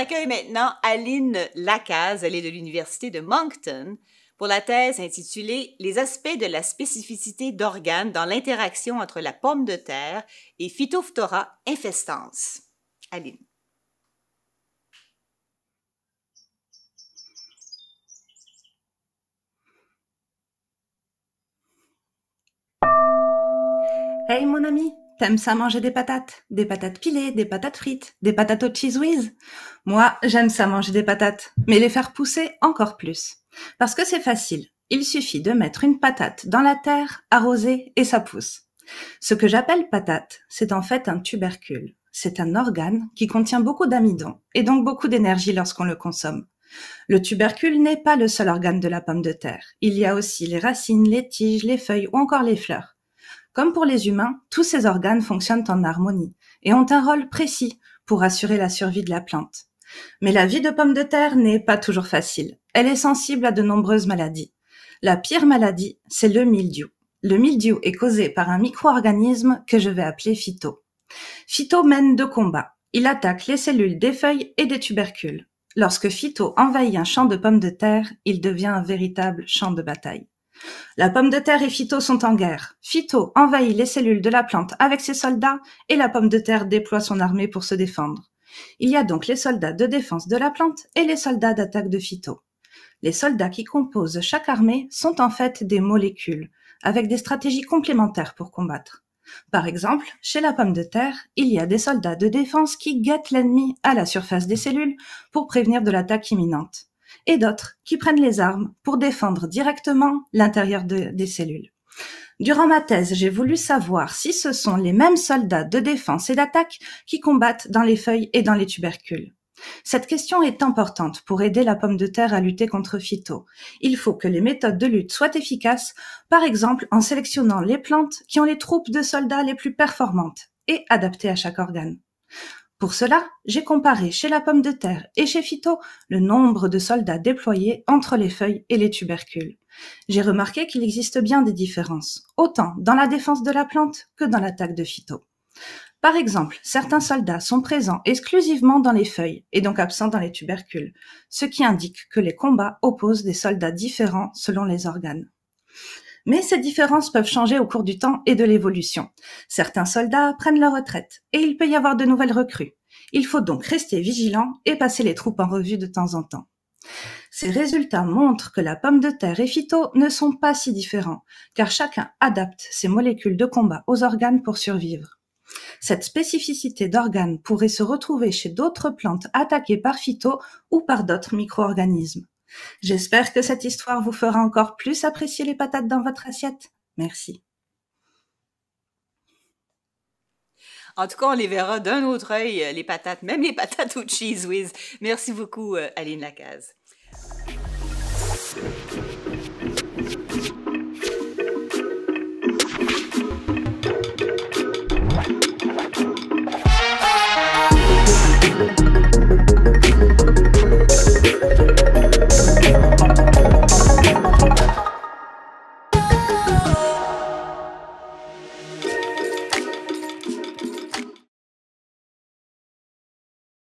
J'accueille maintenant Aline Lacaze, elle est de l'Université de Moncton, pour la thèse intitulée « Les aspects de la spécificité d'organes dans l'interaction entre la pomme de terre et Phytophthora infestans ». Aline. Hey mon ami, t'aimes ça manger des patates? Des patates pilées, des patates frites, des patates au cheese whiz? Moi, j'aime ça manger des patates, mais les faire pousser encore plus. Parce que c'est facile, il suffit de mettre une patate dans la terre, arroser et ça pousse. Ce que j'appelle patate, c'est en fait un tubercule. C'est un organe qui contient beaucoup d'amidon et donc beaucoup d'énergie lorsqu'on le consomme. Le tubercule n'est pas le seul organe de la pomme de terre. Il y a aussi les racines, les tiges, les feuilles ou encore les fleurs. Comme pour les humains, tous ces organes fonctionnent en harmonie et ont un rôle précis pour assurer la survie de la plante. Mais la vie de pomme de terre n'est pas toujours facile. Elle est sensible à de nombreuses maladies. La pire maladie, c'est le mildiou. Le mildiou est causé par un micro-organisme que je vais appeler phyto. Phyto mène 2 combats. Il attaque les cellules des feuilles et des tubercules. Lorsque phyto envahit un champ de pommes de terre, il devient un véritable champ de bataille. La pomme de terre et Phyto sont en guerre. Phyto envahit les cellules de la plante avec ses soldats et la pomme de terre déploie son armée pour se défendre. Il y a donc les soldats de défense de la plante et les soldats d'attaque de Phyto. Les soldats qui composent chaque armée sont en fait des molécules, avec des stratégies complémentaires pour combattre. Par exemple, chez la pomme de terre, il y a des soldats de défense qui guettent l'ennemi à la surface des cellules pour prévenir de l'attaque imminente, et d'autres qui prennent les armes pour défendre directement l'intérieur des cellules. Durant ma thèse, j'ai voulu savoir si ce sont les mêmes soldats de défense et d'attaque qui combattent dans les feuilles et dans les tubercules. Cette question est importante pour aider la pomme de terre à lutter contre Phyto. Il faut que les méthodes de lutte soient efficaces, par exemple en sélectionnant les plantes qui ont les troupes de soldats les plus performantes et adaptées à chaque organe. Pour cela, j'ai comparé chez la pomme de terre et chez Phyto le nombre de soldats déployés entre les feuilles et les tubercules. J'ai remarqué qu'il existe bien des différences, autant dans la défense de la plante que dans l'attaque de Phyto. Par exemple, certains soldats sont présents exclusivement dans les feuilles et donc absents dans les tubercules, ce qui indique que les combats opposent des soldats différents selon les organes. Mais ces différences peuvent changer au cours du temps et de l'évolution. Certains soldats prennent leur retraite et il peut y avoir de nouvelles recrues. Il faut donc rester vigilant et passer les troupes en revue de temps en temps. Ces résultats montrent que la pomme de terre et Phyto ne sont pas si différents, car chacun adapte ses molécules de combat aux organes pour survivre. Cette spécificité d'organes pourrait se retrouver chez d'autres plantes attaquées par Phyto ou par d'autres micro-organismes. J'espère que cette histoire vous fera encore plus apprécier les patates dans votre assiette. Merci. En tout cas, on les verra d'un autre œil, les patates, même les patates au cheese whiz. Merci beaucoup, Aline Lacaze.